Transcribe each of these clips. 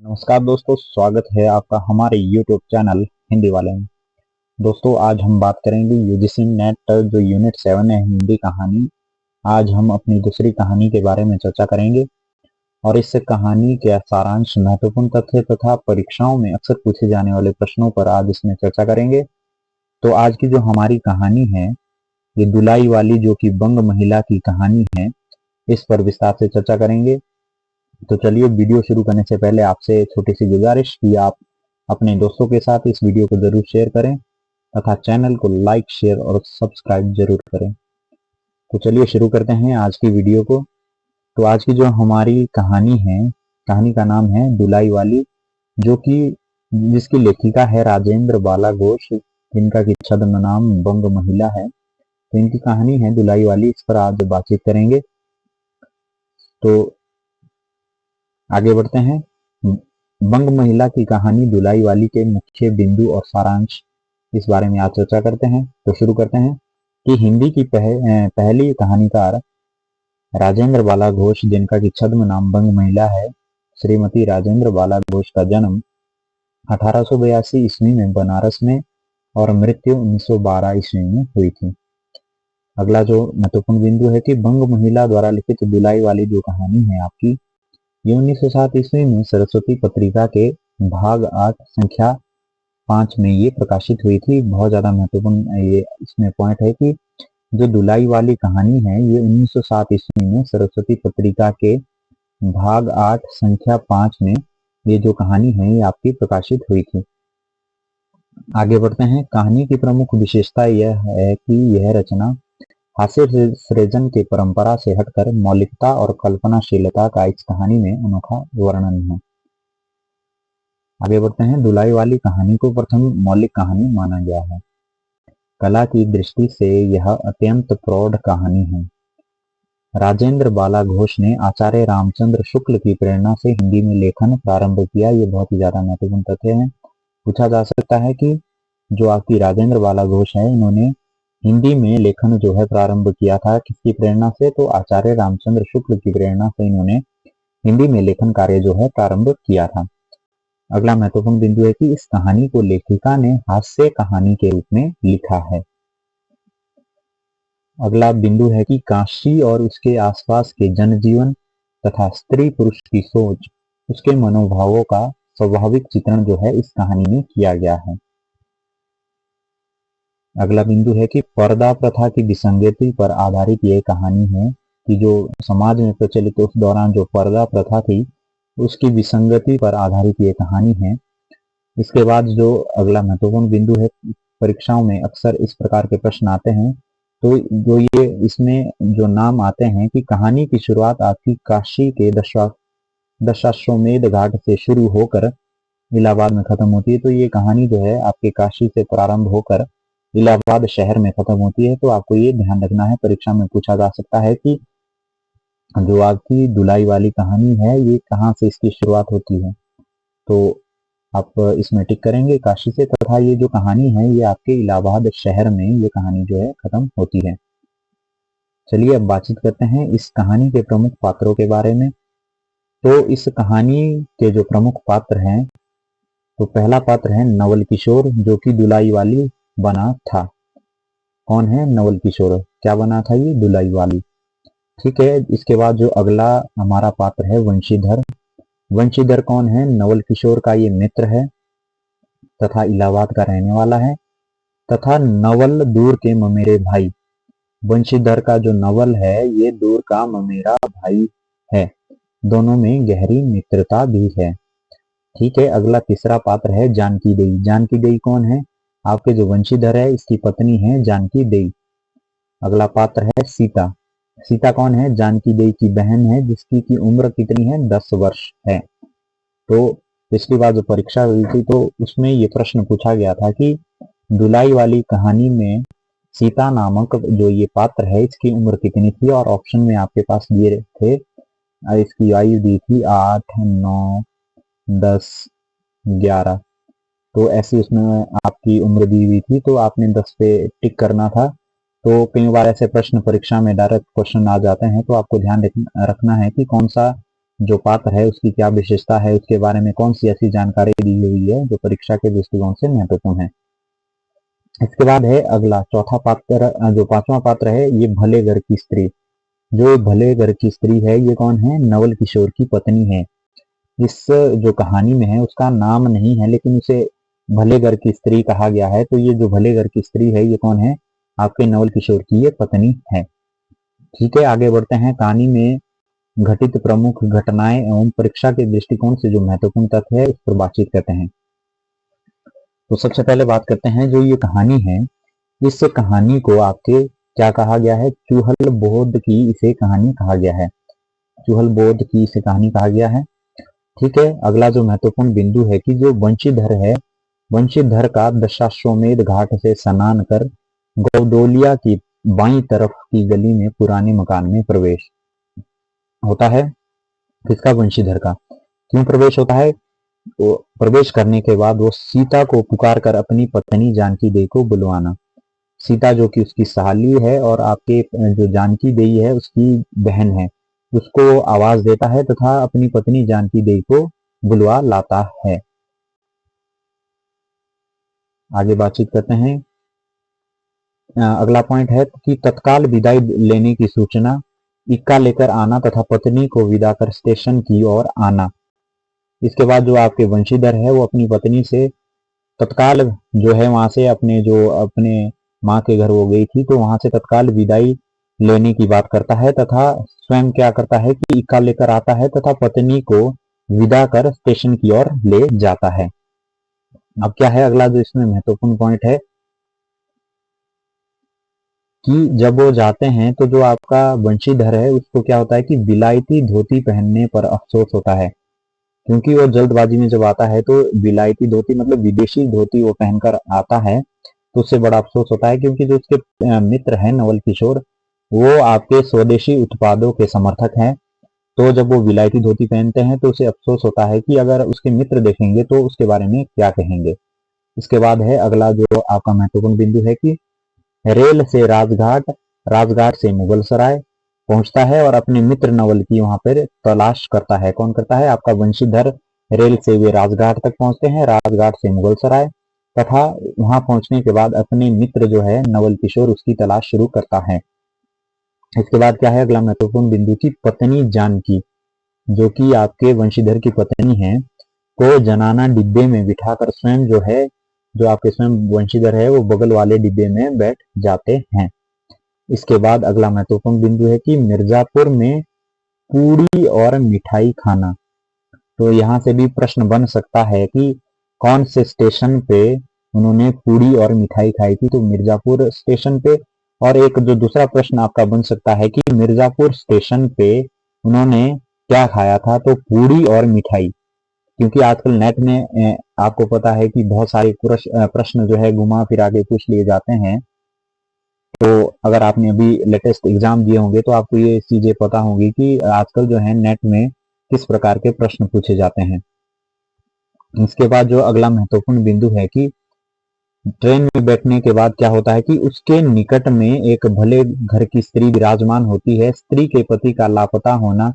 नमस्कार दोस्तों, स्वागत है आपका हमारे YouTube चैनल हिंदी वाले में। दोस्तों, आज हम बात करेंगे यूजीसी नेट जो यूनिट 7 है हिंदी कहानी। आज हम अपनी दूसरी कहानी के बारे में चर्चा करेंगे और इस कहानी के सारांश, महत्वपूर्ण तथ्य तथा परीक्षाओं में अक्सर पूछे जाने वाले प्रश्नों पर आज इसमें चर्चा करेंगे। तो आज की जो हमारी कहानी है ये दुलाई वाली, जो कि बंग महिला की कहानी है, इस पर विस्तार से चर्चा करेंगे। तो चलिए, वीडियो शुरू करने से पहले आपसे छोटी सी गुजारिश कि आप अपने दोस्तों के साथ इस वीडियो को जरूर शेयर करें तथा चैनल को लाइक, शेयर और सब्सक्राइब जरूर करें। तो चलिए शुरू करते हैं आज की वीडियो को। तो आज की जो हमारी कहानी है, कहानी का नाम है दुलाई वाली, जो कि जिसकी लेखिका है राजेंद्र बाला घोष, जिनका कि छद्म नाम बंग महिला है। तो इनकी कहानी है दुलाई वाली, इस पर आज बातचीत करेंगे। तो आगे बढ़ते हैं। बंग महिला की कहानी दुलाई वाली के मुख्य बिंदु और सारांश, इस बारे में आज चर्चा करते हैं। तो शुरू करते हैं कि हिंदी की पहली कहानीकार राजेंद्र बाला घोष, जिनका कि छद्म नाम बंग महिला है। श्रीमती राजेंद्र बाला घोष का जन्म 1882 ईस्वी में बनारस में और मृत्यु 1912 ईस्वी में हुई थी। अगला जो महत्वपूर्ण बिंदु है कि बंग महिला द्वारा लिखित दुलाई वाली जो कहानी है आपकी, ये 1907 ईस्वी में सरस्वती पत्रिका के भाग 8 संख्या 5 में ये प्रकाशित हुई थी। बहुत ज्यादा महत्वपूर्ण ये इसमें पॉइंट है कि जो दुलाई वाली कहानी है ये 1907 ईस्वी में सरस्वती पत्रिका के भाग 8 संख्या 5 में ये जो कहानी है ये आपकी प्रकाशित हुई थी। आगे बढ़ते हैं। कहानी की प्रमुख विशेषता यह है कि यह रचना हास्य सृजन की परंपरा से हटकर मौलिकता और कल्पनाशीलता का इस कहानी में अनोखा वर्णन है। आगे बढ़ते हैं। दुलाई वाली कहानी को प्रथम मौलिक कहानी माना गया है। कला की दृष्टि से यह अत्यंत प्रौढ़ कहानी है। राजेंद्र बाला घोष ने आचार्य रामचंद्र शुक्ल की प्रेरणा से हिंदी में लेखन प्रारंभ किया। ये बहुत ही ज्यादा महत्वपूर्ण तथ्य है। पूछा जा सकता है कि जो आपकी राजेंद्र बाला घोष है, इन्होंने हिंदी में लेखन जो है प्रारंभ किया था, किसकी प्रेरणा से? तो आचार्य रामचंद्र शुक्ल की प्रेरणा से इन्होंने हिंदी में लेखन कार्य जो है प्रारंभ किया था। अगला महत्वपूर्ण बिंदु है कि इस कहानी को लेखिका ने हास्य कहानी के रूप में लिखा है। अगला बिंदु है कि काशी और उसके आसपास के जनजीवन तथा स्त्री पुरुष की सोच, उसके मनोभावों का स्वाभाविक चित्रण जो है इस कहानी में किया गया है। अगला बिंदु है कि पर्दा प्रथा की विसंगति पर आधारित ये कहानी है कि जो समाज में प्रचलित उस दौरान जो पर्दा प्रथा थी उसकी विसंगति पर आधारित ये कहानी है। इसके बाद जो अगला महत्वपूर्ण बिंदु है, परीक्षाओं में अक्सर इस प्रकार के प्रश्न आते हैं। तो जो ये इसमें जो नाम आते हैं कि कहानी की शुरुआत आपकी काशी के दशाश्वमेध घाट से शुरू होकर इलाहाबाद में खत्म होती है। तो ये कहानी जो है आपके काशी से प्रारंभ होकर इलाहाबाद शहर में खत्म होती है। तो आपको ये ध्यान रखना है, परीक्षा में पूछा जा सकता है कि जो आपकी दुलाई वाली कहानी है ये कहाँ से इसकी शुरुआत होती है। तो आप इसमें टिक करेंगे काशी से, तथा ये जो कहानी है ये आपके इलाहाबाद शहर में ये कहानी जो है खत्म होती है। चलिए अब बातचीत करते हैं इस कहानी के प्रमुख पात्रों के बारे में। तो इस कहानी के जो प्रमुख पात्र हैं, तो पहला पात्र है नवल किशोर, जो कि दुलाई वाली बना था। कौन है? नवल किशोर। क्या बना था? ये दुलाई वाली। ठीक है। इसके बाद जो अगला हमारा पात्र है वंशीधर। वंशीधर कौन है? नवल किशोर का ये मित्र है तथा इलाहाबाद का रहने वाला है। तथा नवल दूर के ममेरे भाई, वंशीधर का जो नवल है ये दूर का ममेरा भाई है। दोनों में गहरी मित्रता भी है। ठीक है। अगला तीसरा पात्र है जानकी देई। जानकी देई कौन है? आपके जो वंशीधर है इसकी पत्नी है जानकी देई। अगला पात्र है सीता। सीता कौन है? जानकी देई की बहन है, जिसकी की उम्र कितनी है? 10 वर्ष है। तो पिछली बार जो परीक्षा हुई थी तो उसमें ये प्रश्न पूछा गया था कि दुलाई वाली कहानी में सीता नामक जो ये पात्र है इसकी उम्र कितनी थी, और ऑप्शन में आपके पास दिए थे, इसकी आयु दी थी 8, 9, 10, 11। तो ऐसी उसमें आपकी उम्र दी हुई थी, तो आपने 10 पे टिक करना था। तो कई बार ऐसे प्रश्न परीक्षा में डायरेक्ट क्वेश्चन आ जाते हैं, तो आपको ध्यान रखना है कि कौन सा जो पात्र है उसकी क्या विशेषता है, उसके बारे में कौन सी ऐसी जानकारी दी हुई है जो परीक्षा के दृष्टिकोण से महत्वपूर्ण है। इसके बाद है अगला चौथा पात्र, जो पांचवा पात्र है, ये भले घर की स्त्री। जो भले घर की स्त्री है ये कौन है, नवल किशोर की पत्नी है। इस जो कहानी में है उसका नाम नहीं है, लेकिन उसे भले घर की स्त्री कहा गया है। तो ये जो भले घर की स्त्री है ये कौन है, आपके नवल किशोर की ये पत्नी है। ठीक है, आगे बढ़ते हैं। कहानी में घटित प्रमुख घटनाएं एवं परीक्षा के दृष्टिकोण से जो महत्वपूर्ण तथ्य है उस पर बातचीत करते हैं। तो सबसे पहले बात करते हैं, जो ये कहानी है इस कहानी को आपके क्या कहा गया है, चूहल बोध की इसे कहानी कहा गया है। चूहल बोध की इसे कहानी कहा गया है। ठीक है, अगला जो महत्वपूर्ण बिंदु है कि जो वंशीधर है, वंशीधर का दशाश्वमेध घाट से स्नान कर गौडोलिया की बाईं तरफ की गली में पुराने मकान में प्रवेश होता है। किसका, वंशीधर का। क्यों प्रवेश होता है, तो प्रवेश करने के बाद वो सीता को पुकार कर अपनी पत्नी जानकी देवी को बुलवाना। सीता जो कि उसकी सहाली है और आपके जो जानकी देवी है उसकी बहन है, उसको आवाज देता है तथा अपनी पत्नी जानकी देवी को बुलवा लाता है। आगे बातचीत करते हैं। अगला पॉइंट है कि तत्काल विदाई लेने की सूचना, इक्का लेकर आना तथा पत्नी को विदा कर स्टेशन की ओर आना। इसके बाद जो आपके वंशीधर है वो अपनी पत्नी से तत्काल जो है वहां से अपने माँ के घर वो गई थी, तो वहां से तत्काल विदाई लेने की बात करता है तथा स्वयं क्या करता है कि इक्का लेकर आता है तथा पत्नी को विदा कर स्टेशन की ओर ले जाता है। अब क्या है अगला जो इसमें महत्वपूर्ण पॉइंट है कि जब वो जाते हैं तो जो आपका वंशीधर है उसको क्या होता है कि विलायती धोती पहनने पर अफसोस होता है, क्योंकि वो जल्दबाजी में जब आता है तो विलायती धोती मतलब विदेशी धोती वो पहनकर आता है, तो उससे बड़ा अफसोस होता है क्योंकि जो उसके मित्र हैं नवल किशोर वो आपके स्वदेशी उत्पादों के समर्थक हैं। तो जब वो विलायती धोती पहनते हैं तो उसे अफसोस होता है कि अगर उसके मित्र देखेंगे तो उसके बारे में क्या कहेंगे। इसके बाद है अगला जो आपका महत्वपूर्ण बिंदु है कि रेल से राजघाट, राजघाट से मुगल सराय पहुंचता है और अपने मित्र नवल की वहां पर तलाश करता है। कौन करता है, आपका वंशीधर रेल से वे राजघाट तक पहुंचते हैं, राजघाट से मुगल सराय, तथा वहां पहुंचने के बाद अपने मित्र जो है नवल किशोर उसकी तलाश शुरू करता है। इसके बाद क्या है अगला महत्वपूर्ण बिंदु की पत्नी जानकी, जो कि आपके वंशीधर की पत्नी है, को जनाना डिब्बे में बिठाकर स्वयं जो है, जो आपके स्वयं वंशीधर है वो बगल वाले डिब्बे में बैठ जाते हैं। इसके बाद अगला महत्वपूर्ण बिंदु है कि मिर्जापुर में पूड़ी और मिठाई खाना। तो यहाँ से भी प्रश्न बन सकता है कि कौन से स्टेशन पे उन्होंने पूड़ी और मिठाई खाई थी, तो मिर्जापुर स्टेशन पे। और एक जो दूसरा प्रश्न आपका बन सकता है कि मिर्जापुर स्टेशन पे उन्होंने क्या खाया था, तो पूड़ी और मिठाई। क्योंकि आजकल नेट में आपको पता है कि बहुत सारे प्रश्न जो है घुमा फिरा के पूछ लिए जाते हैं। तो अगर आपने अभी लेटेस्ट एग्जाम दिए होंगे तो आपको ये चीजें पता होंगी कि आजकल जो है नेट में किस प्रकार के प्रश्न पूछे जाते हैं। इसके बाद जो अगला महत्वपूर्ण बिंदु है कि ट्रेन में बैठने के बाद क्या होता है कि उसके निकट में एक भले घर की स्त्री विराजमान होती है। स्त्री के पति का लापता होना,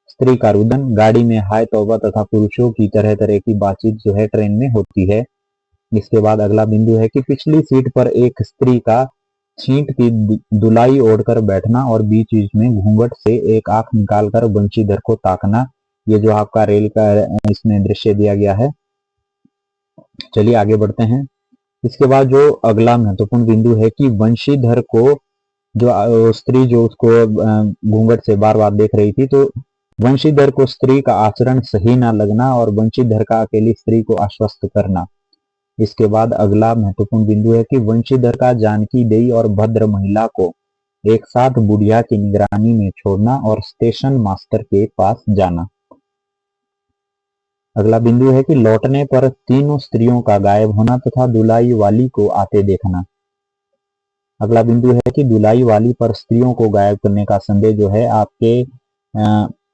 स्त्री का रुदन, गाड़ी में हाय तौबा तथा पुरुषों की तरह तरह की बातचीत जो है ट्रेन में होती है। इसके बाद अगला बिंदु है कि पिछली सीट पर एक स्त्री का छींट की दुलाई ओढ़कर बैठना और बीच बीच में घूंघट से एक आंख निकालकर वंशीधर को ताकना। ये जो आपका रेल का इसमें दृश्य दिया गया है। चलिए आगे बढ़ते हैं। इसके बाद जो अगला महत्वपूर्ण बिंदु है कि वंशीधर को जो स्त्री जो उसको घूंघट से बार बार देख रही थी, तो वंशीधर को स्त्री का आचरण सही ना लगना और वंशीधर का अकेली स्त्री को आश्वस्त करना। इसके बाद अगला महत्वपूर्ण बिंदु है कि वंशीधर का जानकी देवी और भद्र महिला को एक साथ बुढ़िया की निगरानी में छोड़ना और स्टेशन मास्टर के पास जाना। अगला बिंदु है कि लौटने पर तीनों स्त्रियों का गायब होना तथा दुलाई वाली को आते देखना। अगला बिंदु है कि दुलाई वाली पर स्त्रियों को गायब करने का संदेह जो है आपके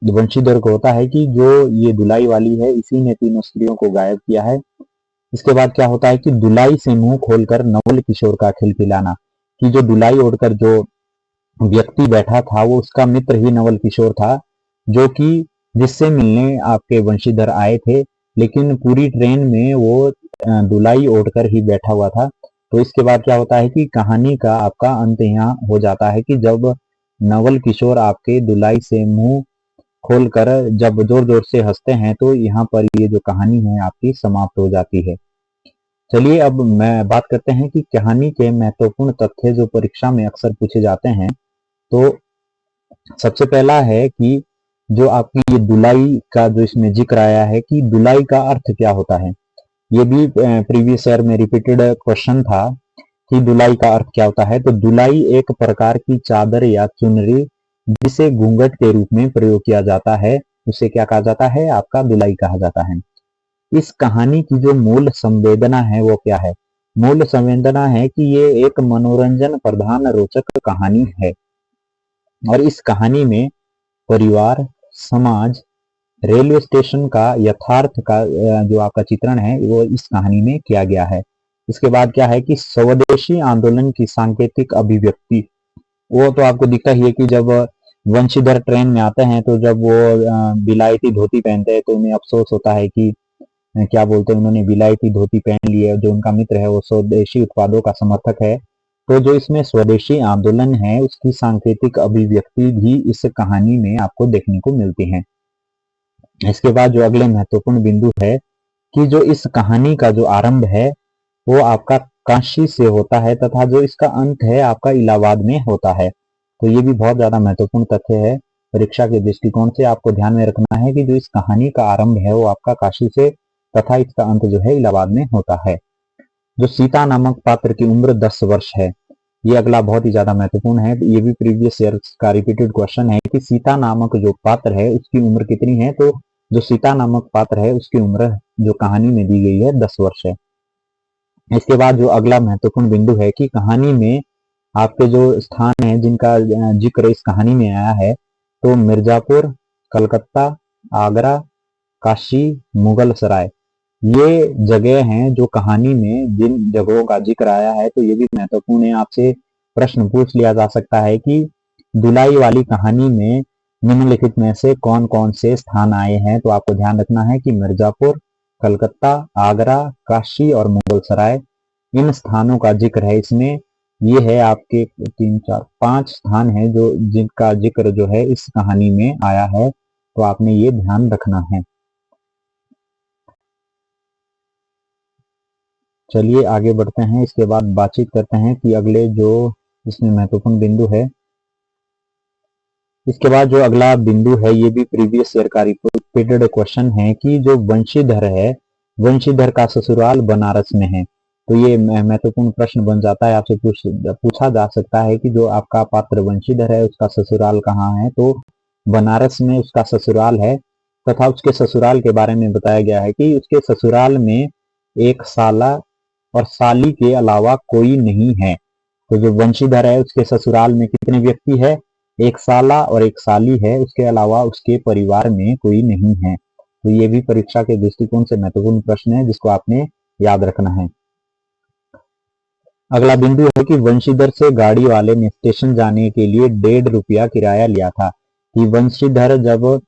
वंशीधर को होता है कि जो ये दुलाई वाली है इसी ने तीनों स्त्रियों को गायब किया है। इसके बाद क्या होता है कि दुलाई से मुंह खोलकर नवल किशोर का खिलखिलाना, कि जो दुलाई ओढ़कर जो व्यक्ति बैठा था वो उसका मित्र ही नवल किशोर था, जो कि जिससे मिलने आपके वंशीधर आए थे, लेकिन पूरी ट्रेन में वो दुलाई ओढ़कर ही बैठा हुआ था। तो इसके बाद क्या होता है कि कहानी का आपका अंत यहाँ हो जाता है कि जब नवल किशोर आपके दुलाई से मुंह खोलकर जब जोर जोर से हंसते हैं, तो यहाँ पर ये जो कहानी है आपकी समाप्त हो जाती है। चलिए अब मैं बात करते हैं कि कहानी के महत्वपूर्ण तथ्य जो परीक्षा में अक्सर पूछे जाते हैं। तो सबसे पहला है कि जो आपकी ये दुलाई का जो इसमें जिक्र आया है कि दुलाई का अर्थ क्या होता है। ये भी प्रीवियस ईयर में रिपीटेड क्वेश्चन था कि दुलाई का अर्थ क्या होता है। तो दुलाई एक प्रकार की चादर या चुनरी जिसे घूंघट के रूप में प्रयोग किया जाता है, उसे क्या कहा जाता है, आपका दुलाई कहा जाता है। इस कहानी की जो मूल संवेदना है वो क्या है। मूल संवेदना है कि ये एक मनोरंजन प्रधान रोचक कहानी है और इस कहानी में परिवार, समाज, रेलवे स्टेशन का यथार्थ का जो आपका चित्रण है वो इस कहानी में किया गया है। इसके बाद क्या है कि स्वदेशी आंदोलन की सांकेतिक अभिव्यक्ति, वो तो आपको दिखता ही है कि जब वंशीधर ट्रेन में आते हैं तो जब वो बिलायती धोती पहनते हैं तो उन्हें अफसोस होता है कि क्या बोलते हैं, उन्होंने विलायती धोती पहन ली है। जो उनका मित्र है वो स्वदेशी उत्पादों का समर्थक है। तो जो इसमें स्वदेशी आंदोलन है उसकी सांकेतिक अभिव्यक्ति भी इस कहानी में आपको देखने को मिलती है। इसके बाद जो अगले महत्वपूर्ण बिंदु है कि जो इस कहानी का जो आरंभ है वो आपका काशी से होता है तथा जो इसका अंत है आपका इलाहाबाद में होता है। तो ये भी बहुत ज्यादा महत्वपूर्ण तथ्य है। परीक्षा के दृष्टिकोण से आपको ध्यान में रखना है कि जो इस कहानी का आरंभ है वो आपका काशी से तथा इसका अंत जो है इलाहाबाद में होता है। जो सीता नामक पात्र की उम्र 10 वर्ष है, ये अगला बहुत ही ज्यादा महत्वपूर्ण है। ये भी प्रीवियस ईयर का रिपीटेड क्वेश्चन है कि सीता नामक जो पात्र है उसकी उम्र कितनी है। तो जो सीता नामक पात्र है उसकी उम्र जो कहानी में दी गई है 10 वर्ष है। इसके बाद जो अगला महत्वपूर्ण बिंदु है कि कहानी में आपके जो स्थान है जिनका जिक्र इस कहानी में आया है, तो मिर्जापुर, कलकत्ता, आगरा, काशी, मुगल सराय, ये जगह हैं जो कहानी में जिन जगहों का जिक्र आया है। तो ये भी महत्वपूर्ण है। आपसे प्रश्न पूछ लिया जा सकता है कि दुलाई वाली कहानी में निम्नलिखित में से कौन कौन से स्थान आए हैं। तो आपको ध्यान रखना है कि मिर्जापुर, कलकत्ता, आगरा, काशी और मुगल सराय, इन स्थानों का जिक्र है इसमें। ये है आपके 3, 4, 5 स्थान है जो जिनका जिक्र जो है इस कहानी में आया है। तो आपने ये ध्यान रखना है। चलिए आगे बढ़ते हैं। इसके बाद बातचीत करते हैं कि अगले जो इसमें महत्वपूर्ण बिंदु है। इसके बाद जो अगला बिंदु है ये भी प्रीवियस ईयर का रिपीटेड क्वेश्चन है कि जो वंशीधर है, वंशीधर का ससुराल बनारस में है। तो ये महत्वपूर्ण प्रश्न बन जाता है। आपसे पूछा जा सकता है कि जो आपका पात्र वंशीधर है उसका ससुराल कहाँ है। तो बनारस में उसका ससुराल है तथा उसके ससुराल के बारे में बताया गया है कि उसके ससुराल में एक साला और साली के अलावा कोई नहीं है। तो जो वंशीधर है उसके ससुराल में कितने व्यक्ति है, एक साला और एक साली है, उसके अलावा उसके परिवार में कोई नहीं है। तो ये भी परीक्षा के दृष्टिकोण से महत्वपूर्ण प्रश्न है जिसको आपने याद रखना है। अगला बिंदु है कि वंशीधर से गाड़ी वाले ने स्टेशन जाने के लिए 1.5 रुपया किराया लिया था। कि वंशीधर जब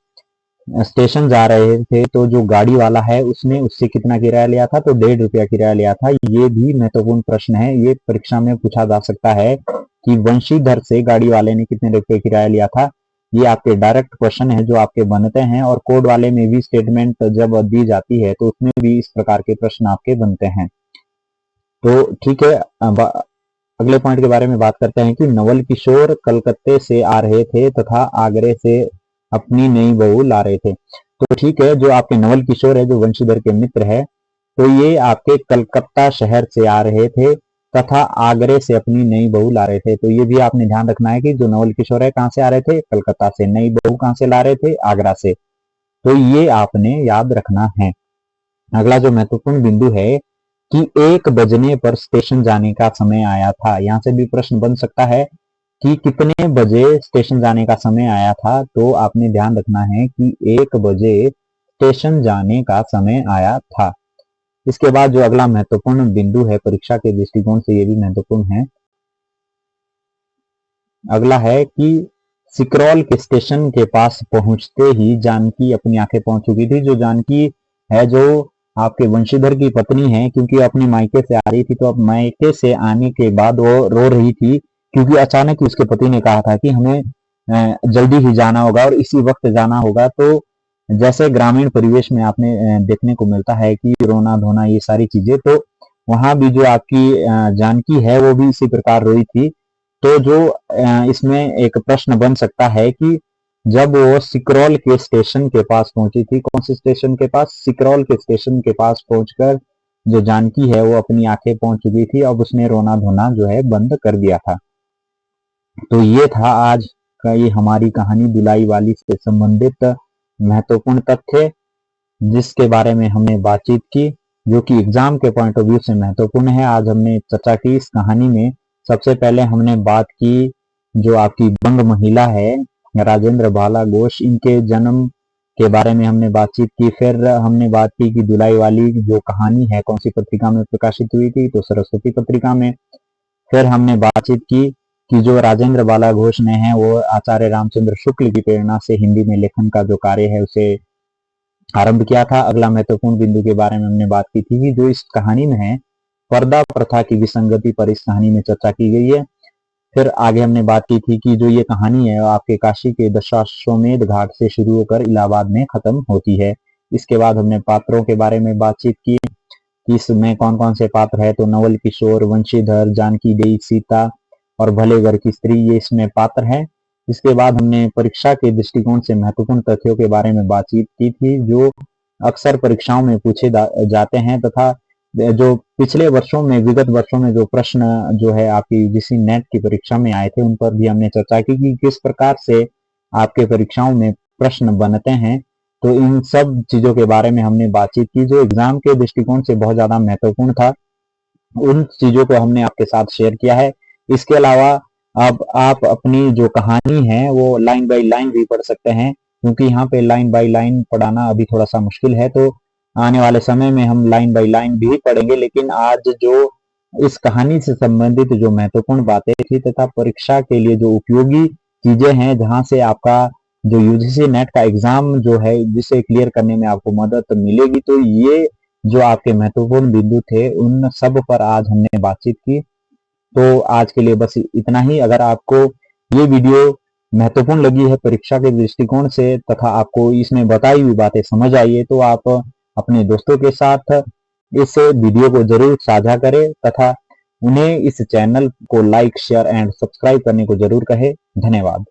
स्टेशन जा रहे थे तो जो गाड़ी वाला है उसने उससे कितना किराया लिया था, तो 1.5 रुपया किराया लिया था। ये भी महत्वपूर्ण प्रश्न है। ये परीक्षा में पूछा जा सकता है कि वंशीधर से गाड़ी वाले ने कितने रुपए किराया लिया था। ये आपके डायरेक्ट क्वेश्चन है जो आपके बनते हैं और कोड वाले में भी स्टेटमेंट जब दी जाती है तो उसमें भी इस प्रकार के प्रश्न आपके बनते हैं। तो ठीक है, अगले पॉइंट के बारे में बात करते हैं कि नवल किशोर कलकत्ते से आ रहे थे तथा आगरे से अपनी नई बहू ला रहे थे। तो ठीक है, जो आपके नवल किशोर है जो वंशीधर के मित्र है, तो ये आपके कलकत्ता शहर से आ रहे थे तथा आगरे से अपनी नई बहू ला रहे थे। तो ये भी आपने ध्यान रखना है कि जो नवल किशोर है कहाँ से आ रहे थे, कलकत्ता से। नई बहू कहाँ से ला रहे थे, आगरा से। तो ये आपने याद रखना है। अगला जो महत्वपूर्ण बिंदु है कि 1 बजने पर स्टेशन जाने का समय आया था। यहाँ से भी प्रश्न बन सकता है कि कितने बजे स्टेशन जाने का समय आया था। तो आपने ध्यान रखना है कि 1 बजे स्टेशन जाने का समय आया था। इसके बाद जो अगला महत्वपूर्ण बिंदु है परीक्षा के दृष्टिकोण से ये भी महत्वपूर्ण है। अगला है कि सिकरौल के स्टेशन के पास पहुंचते ही जानकी अपनी आंखें पहुंच चुकी थी। जो जानकी है, जो आपके वंशीधर की पत्नी है, क्योंकि अपने मायके से आ रही थी, तो अब मायके से आने के बाद वो रो रही थी, क्योंकि अचानक ही उसके पति ने कहा था कि हमें जल्दी ही जाना होगा और इसी वक्त जाना होगा। तो जैसे ग्रामीण परिवेश में आपने देखने को मिलता है कि रोना धोना ये सारी चीजें, तो वहां भी जो आपकी जानकी है वो भी इसी प्रकार रोई थी। तो जो इसमें एक प्रश्न बन सकता है कि जब वो सिकरौल के स्टेशन के पास पहुंची थी, कौन से स्टेशन के पास? सिकरौल के स्टेशन के पास पहुंचकर जो जानकी है वो अपनी आंखें पहुंच चुकी थी, अब उसने रोना धोना जो है बंद कर दिया था। तो ये था आज का ये हमारी कहानी दुलाई वाली से संबंधित महत्वपूर्ण तथ्य, जिसके बारे में हमने बातचीत की, जो कि एग्जाम के पॉइंट ऑफ व्यू से महत्वपूर्ण है। आज हमने चर्चा की इस कहानी में। सबसे पहले हमने बात की जो आपकी बंग महिला है राजेंद्र बाला घोष, इनके जन्म के बारे में हमने बातचीत की। फिर हमने बात की कि दुलाई वाली जो कहानी है कौन सी पत्रिका में प्रकाशित हुई थी, तो सरस्वती पत्रिका में। फिर हमने बातचीत की कि जो राजेंद्र बाला घोष ने है वो आचार्य रामचंद्र शुक्ल की प्रेरणा से हिंदी में लेखन का जो कार्य है उसे आरंभ किया था। अगला महत्वपूर्ण बिंदु के बारे में हमने बात की थी कि जो इस कहानी में है पर्दा प्रथा की विसंगति पर इस कहानी में चर्चा की गई है। फिर आगे हमने बात की थी कि जो ये कहानी है आपके काशी के दशाश्वमेध घाट से शुरू होकर इलाहाबाद में खत्म होती है। इसके बाद हमने पात्रों के बारे में बातचीत की कि इसमें कौन कौन से पात्र है, तो नवल किशोर, वंशीधर, जानकी देई, सीता और भले घर की स्त्री, ये इसमें पात्र है। इसके बाद हमने परीक्षा के दृष्टिकोण से महत्वपूर्ण तथ्यों के बारे में बातचीत की थी जो अक्सर परीक्षाओं में पूछे जाते हैं, तथा जो पिछले वर्षों में विगत वर्षों में जो प्रश्न जो है आपकी यूजीसी नेट की परीक्षा में आए थे उन पर भी हमने चर्चा की कि किस प्रकार से आपके परीक्षाओं में प्रश्न बनते हैं। तो इन सब चीजों के बारे में हमने बातचीत की जो एग्जाम के दृष्टिकोण से बहुत ज्यादा महत्वपूर्ण था। उन चीजों को हमने आपके साथ शेयर किया है। इसके अलावा अब आप अपनी जो कहानी है वो लाइन बाय लाइन भी पढ़ सकते हैं, क्योंकि यहाँ पे लाइन बाय लाइन पढ़ाना अभी थोड़ा सा मुश्किल है। तो आने वाले समय में हम लाइन बाय लाइन भी पढ़ेंगे, लेकिन आज जो इस कहानी से संबंधित जो महत्वपूर्ण बातें थी तथा परीक्षा के लिए जो उपयोगी चीजें हैं, जहां से आपका जो यूजीसी नेट का एग्जाम जो है जिसे क्लियर करने में आपको मदद मिलेगी, तो ये जो आपके महत्वपूर्ण बिंदु थे उन सब पर आज हमने बातचीत की। तो आज के लिए बस इतना ही। अगर आपको ये वीडियो महत्वपूर्ण लगी है परीक्षा के दृष्टिकोण से तथा आपको इसमें बताई हुई बातें समझ आई है, तो आप अपने दोस्तों के साथ इस वीडियो को जरूर साझा करें तथा उन्हें इस चैनल को लाइक, शेयर एंड सब्सक्राइब करने को जरूर कहें। धन्यवाद।